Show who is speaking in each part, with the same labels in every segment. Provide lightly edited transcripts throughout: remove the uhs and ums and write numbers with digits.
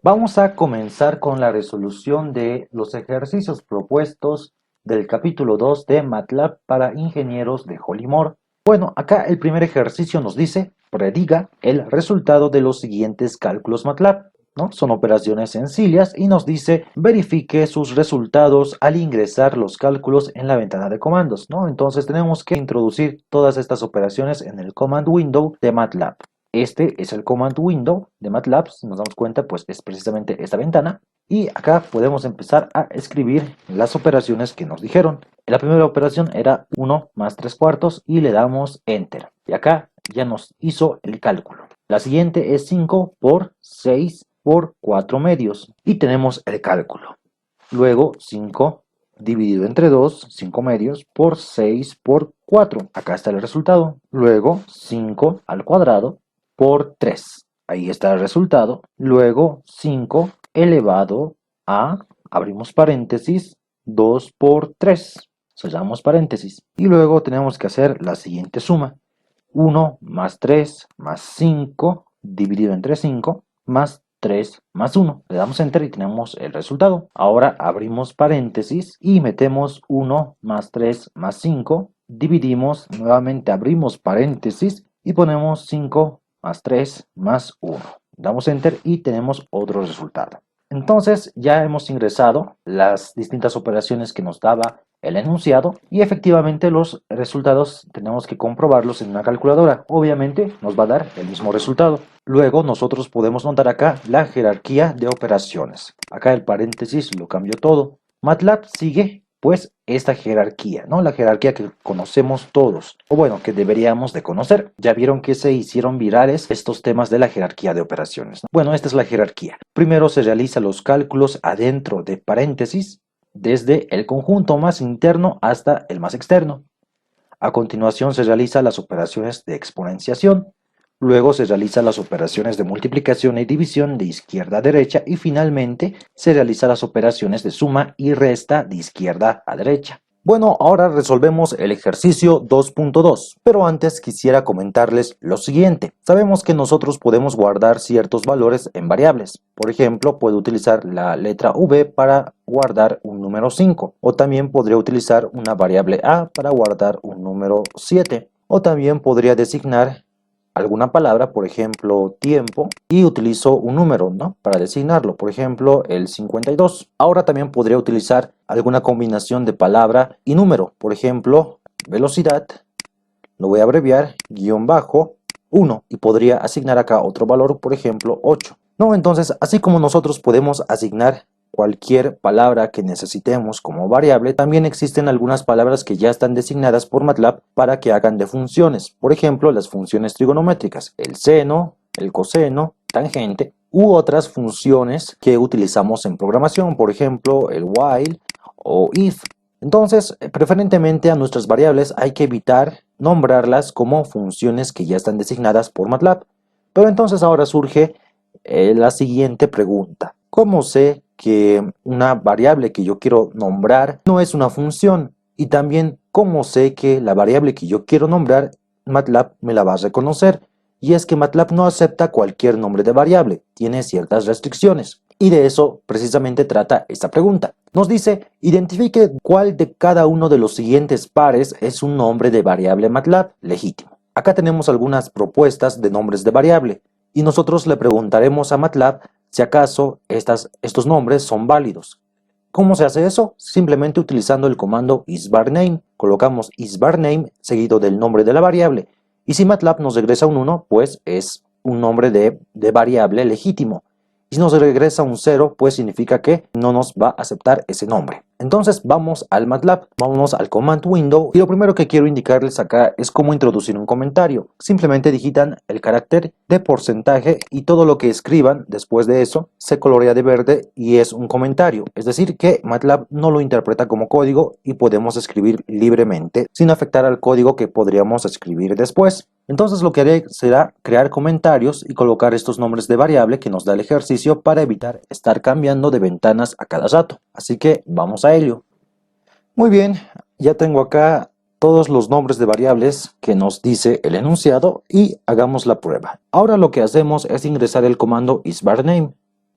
Speaker 1: Vamos a comenzar con la resolución de los ejercicios propuestos del capítulo 2 de MATLAB para ingenieros de Hollymore. Bueno, acá el primer ejercicio nos dice, prediga el resultado de los siguientes cálculos MATLAB, ¿no? Son operaciones sencillas y nos dice, verifique sus resultados al ingresar los cálculos en la ventana de comandos, ¿no? Entonces tenemos que introducir todas estas operaciones en el command window de MATLAB. Este es el command window de MATLAB, si nos damos cuenta, pues es precisamente esta ventana. Y acá podemos empezar a escribir las operaciones que nos dijeron. La primera operación era 1 más 3 cuartos y le damos Enter. Y acá ya nos hizo el cálculo. La siguiente es 5 por 6 por 4 medios. Y tenemos el cálculo. Luego 5 dividido entre 2, 5 medios, por 6 por 4. Acá está el resultado. Luego 5 al cuadrado por 3. Ahí está el resultado. Luego 5 elevado a, abrimos paréntesis, 2 por 3. Cerramos paréntesis. Y luego tenemos que hacer la siguiente suma. 1 más 3 más 5 dividido entre 5 más 3 más 1. Le damos Enter y tenemos el resultado. Ahora abrimos paréntesis y metemos 1 más 3 más 5. Dividimos, nuevamente abrimos paréntesis y ponemos 5 más 3 más 1. Damos Enter y tenemos otro resultado. Entonces ya hemos ingresado las distintas operaciones que nos daba el enunciado y efectivamente los resultados tenemos que comprobarlos en una calculadora. Obviamente nos va a dar el mismo resultado. Luego nosotros podemos notar acá la jerarquía de operaciones. Acá el paréntesis lo cambió todo. MATLAB sigue pues esta jerarquía, ¿no? La jerarquía que conocemos todos, o bueno, que deberíamos de conocer. Ya vieron que se hicieron virales estos temas de la jerarquía de operaciones, ¿no? Bueno, esta es la jerarquía. Primero se realizan los cálculos adentro de paréntesis, desde el conjunto más interno hasta el más externo. A continuación se realizan las operaciones de exponenciación. Luego se realizan las operaciones de multiplicación y división de izquierda a derecha y finalmente se realizan las operaciones de suma y resta de izquierda a derecha. Bueno, ahora resolvemos el ejercicio 2.2, pero antes quisiera comentarles lo siguiente. Sabemos que nosotros podemos guardar ciertos valores en variables. Por ejemplo, puedo utilizar la letra V para guardar un número 5, o también podría utilizar una variable A para guardar un número 7, o también podría designar alguna palabra, por ejemplo, tiempo, y utilizo un número, ¿no? Para designarlo, por ejemplo, el 52. Ahora también podría utilizar alguna combinación de palabra y número, por ejemplo, velocidad, lo voy a abreviar, guión bajo, 1, y podría asignar acá otro valor, por ejemplo, 8. No, entonces, así como nosotros podemos asignar cualquier palabra que necesitemos como variable, también existen algunas palabras que ya están designadas por MATLAB para que hagan de funciones. Por ejemplo, las funciones trigonométricas, el seno, el coseno, tangente, u otras funciones que utilizamos en programación, por ejemplo, el while o if. Entonces, preferentemente a nuestras variables hay que evitar nombrarlas como funciones que ya están designadas por MATLAB. Pero entonces ahora surge la siguiente pregunta. ¿Cómo sé que una variable que yo quiero nombrar no es una función? Y también, ¿cómo sé que la variable que yo quiero nombrar, MATLAB me la va a reconocer? Y es que MATLAB no acepta cualquier nombre de variable, tiene ciertas restricciones. Y de eso precisamente trata esta pregunta. Nos dice, identifique cuál de cada uno de los siguientes pares es un nombre de variable MATLAB legítimo. Acá tenemos algunas propuestas de nombres de variable. Y nosotros le preguntaremos a MATLAB si acaso estos nombres son válidos. ¿Cómo se hace eso? Simplemente utilizando el comando isBarName. Colocamos isBarName seguido del nombre de la variable. Y si MATLAB nos regresa un 1, pues es un nombre de variable legítimo. Y si nos regresa un 0, pues significa que no nos va a aceptar ese nombre. Entonces vamos al MATLAB, vamos al Command Window y lo primero que quiero indicarles acá es cómo introducir un comentario. Simplemente digitan el carácter de porcentaje y todo lo que escriban después de eso se colorea de verde y es un comentario. Es decir que MATLAB no lo interpreta como código y podemos escribir libremente sin afectar al código que podríamos escribir después. Entonces lo que haré será crear comentarios y colocar estos nombres de variable que nos da el ejercicio para evitar estar cambiando de ventanas a cada rato. Así que vamos a ello. Muy bien, ya tengo acá todos los nombres de variables que nos dice el enunciado y hagamos la prueba. Ahora lo que hacemos es ingresar el comando isBarName.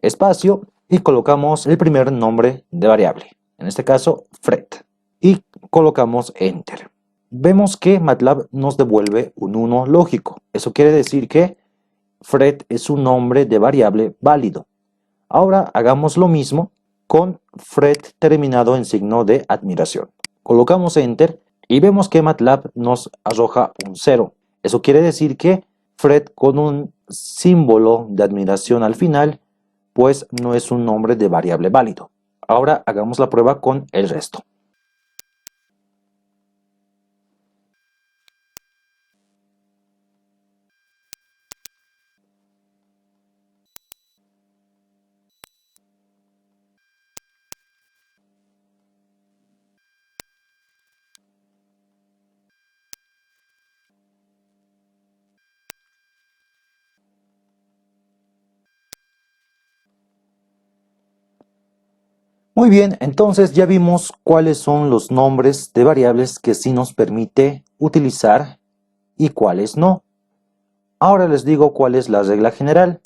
Speaker 1: espacio y colocamos el primer nombre de variable, en este caso Fred, y colocamos Enter. Vemos que MATLAB nos devuelve un 1 lógico. Eso quiere decir que Fred es un nombre de variable válido. Ahora hagamos lo mismo con Fred terminado en signo de admiración. Colocamos Enter y vemos que MATLAB nos arroja un 0. Eso quiere decir que Fred con un símbolo de admiración al final, pues no es un nombre de variable válido. Ahora hagamos la prueba con el resto. Muy bien, entonces ya vimos cuáles son los nombres de variables que sí nos permite utilizar y cuáles no. Ahora les digo cuál es la regla general.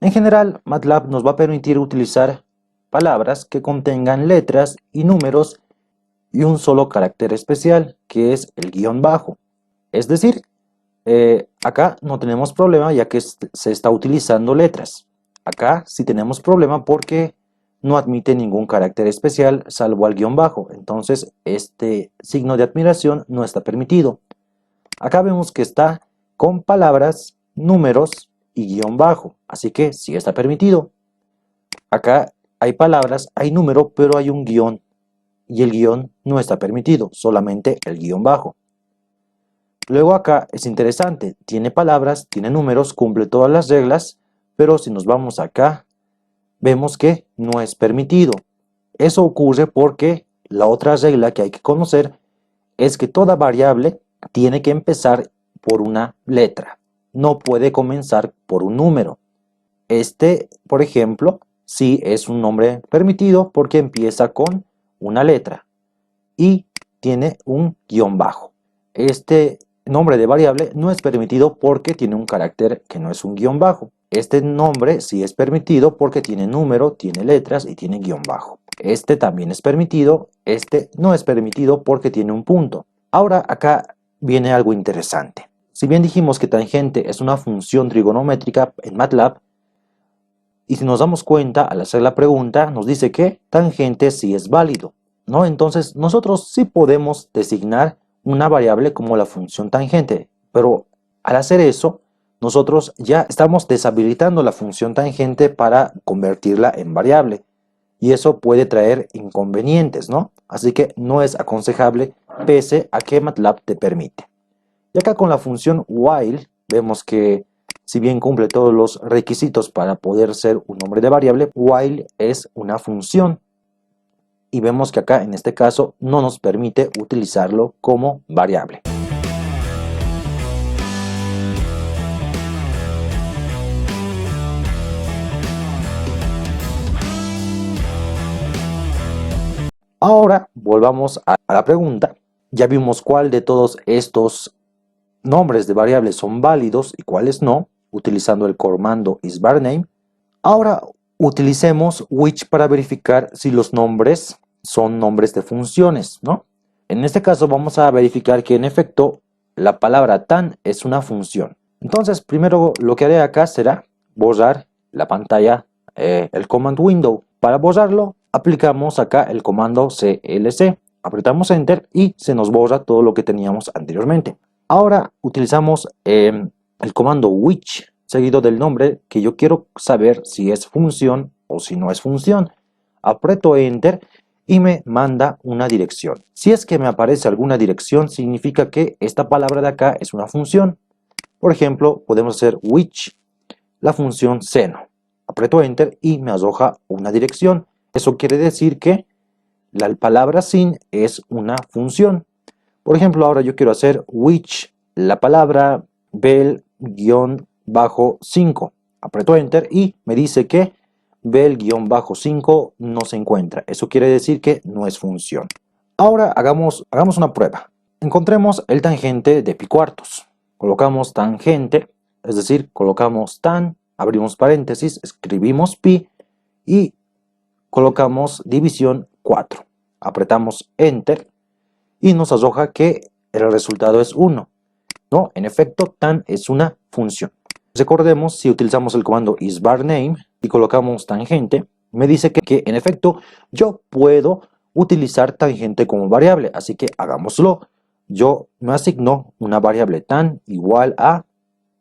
Speaker 1: En general, MATLAB nos va a permitir utilizar palabras que contengan letras y números y un solo carácter especial, que es el guión bajo. Es decir, acá no tenemos problema ya que se está utilizando letras. Acá sí tenemos problema porque no admite ningún carácter especial salvo al guión bajo. Entonces este signo de admiración no está permitido. Acá vemos que está con palabras, números y guión bajo. Así que sí está permitido. Acá hay palabras, hay número, pero hay un guión. Y el guión no está permitido, solamente el guión bajo. Luego acá es interesante, tiene palabras, tiene números, cumple todas las reglas, pero si nos vamos acá, vemos que no es permitido. Eso ocurre porque la otra regla que hay que conocer es que toda variable tiene que empezar por una letra, no puede comenzar por un número. Este, por ejemplo, sí es un nombre permitido porque empieza con una letra y tiene un guión bajo. Este nombre de variable no es permitido porque tiene un carácter que no es un guión bajo. Este nombre sí es permitido porque tiene número, tiene letras y tiene guión bajo. Este también es permitido, este no es permitido porque tiene un punto. Ahora acá viene algo interesante. Si bien dijimos que tangente es una función trigonométrica en MATLAB, y si nos damos cuenta al hacer la pregunta nos dice que tangente sí es válido, ¿no? Entonces nosotros sí podemos designar una variable como la función tangente, pero al hacer eso nosotros ya estamos deshabilitando la función tangente para convertirla en variable y eso puede traer inconvenientes, ¿no? Así que no es aconsejable pese a que MATLAB te permite. Y acá con la función while vemos que si bien cumple todos los requisitos para poder ser un nombre de variable, while es una función. Y vemos que acá en este caso no nos permite utilizarlo como variable. Ahora volvamos a la pregunta. Ya vimos cuál de todos estos nombres de variables son válidos y cuáles no, utilizando el comando isVarName. Ahora utilicemos which para verificar si los nombres son nombres de funciones, ¿no? En este caso vamos a verificar que en efecto la palabra tan es una función. Entonces primero lo que haré acá será borrar la pantalla, el command window. Para borrarlo aplicamos acá el comando clc, apretamos enter y se nos borra todo lo que teníamos anteriormente. Ahora utilizamos el comando which seguido del nombre que yo quiero saber si es función o si no es función. Aprieto enter y me manda una dirección. Si es que me aparece alguna dirección significa que esta palabra de acá es una función. Por ejemplo, podemos hacer which la función seno. Aprieto enter y me arroja una dirección. Eso quiere decir que la palabra sin es una función. Por ejemplo, ahora yo quiero hacer which la palabra bel-5. Aprieto enter y me dice que bel-5 no se encuentra. Eso quiere decir que no es función. Ahora hagamos una prueba. Encontremos el tangente de pi cuartos. Colocamos tangente, es decir, colocamos tan, abrimos paréntesis, escribimos pi y colocamos división 4. Apretamos Enter y nos arroja que el resultado es 1. No, en efecto, tan es una función. Recordemos, si utilizamos el comando isBarName y colocamos tangente, me dice que en efecto yo puedo utilizar tangente como variable, así que hagámoslo. Yo me asigno una variable tan igual a,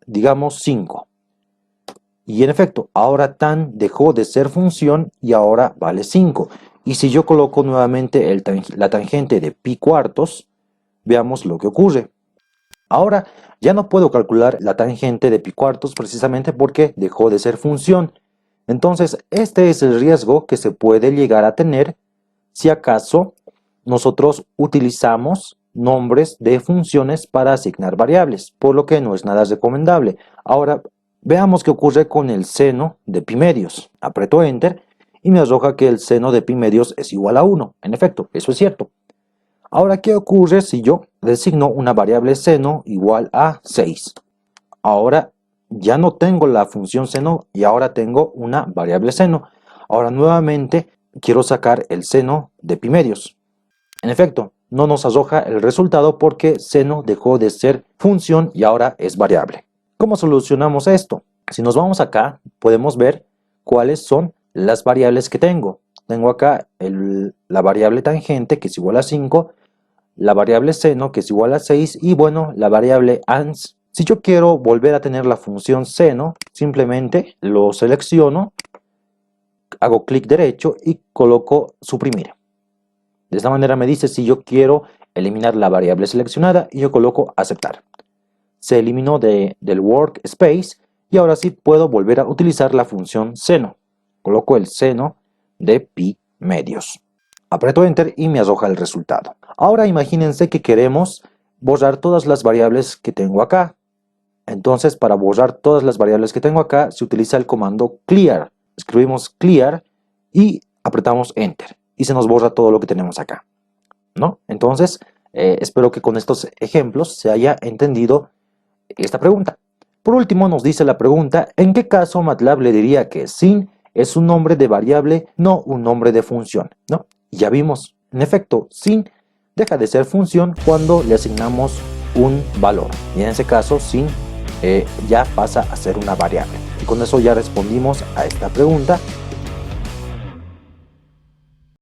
Speaker 1: digamos, 5. Y en efecto, ahora tan dejó de ser función y ahora vale 5. Y si yo coloco nuevamente la tangente de pi cuartos, veamos lo que ocurre. Ahora ya no puedo calcular la tangente de pi cuartos precisamente porque dejó de ser función. Entonces este es el riesgo que se puede llegar a tener si acaso nosotros utilizamos nombres de funciones para asignar variables, por lo que no es nada recomendable. Ahora veamos qué ocurre con el seno de pi medios. Aprieto Enter y me arroja que el seno de pi medios es igual a 1. En efecto, eso es cierto. Ahora, ¿qué ocurre si yo designo una variable seno igual a 6? Ahora ya no tengo la función seno y ahora tengo una variable seno. Ahora nuevamente quiero sacar el seno de pi medios. En efecto, no nos arroja el resultado porque seno dejó de ser función y ahora es variable. ¿Cómo solucionamos esto? Si nos vamos acá, podemos ver cuáles son las variables que tengo. Tengo acá la variable tangente, que es igual a 5, la variable seno, que es igual a 6, y bueno, la variable ans. Si yo quiero volver a tener la función seno, simplemente lo selecciono, hago clic derecho y coloco suprimir. De esta manera me dice si yo quiero eliminar la variable seleccionada y yo coloco aceptar. Se eliminó del workspace y ahora sí puedo volver a utilizar la función seno. Coloco el seno de pi medios. Aprieto Enter y me arroja el resultado. Ahora imagínense que queremos borrar todas las variables que tengo acá. Entonces, para borrar todas las variables que tengo acá, se utiliza el comando clear. Escribimos clear y apretamos Enter. Y se nos borra todo lo que tenemos acá, ¿no? Entonces, espero que con estos ejemplos se haya entendido esta pregunta. Por último, nos dice la pregunta, ¿en qué caso MATLAB le diría que sin es un nombre de variable, no un nombre de función, ¿no? Y ya vimos, en efecto, sin deja de ser función cuando le asignamos un valor. Y en ese caso, sin ya pasa a ser una variable. Y con eso ya respondimos a esta pregunta.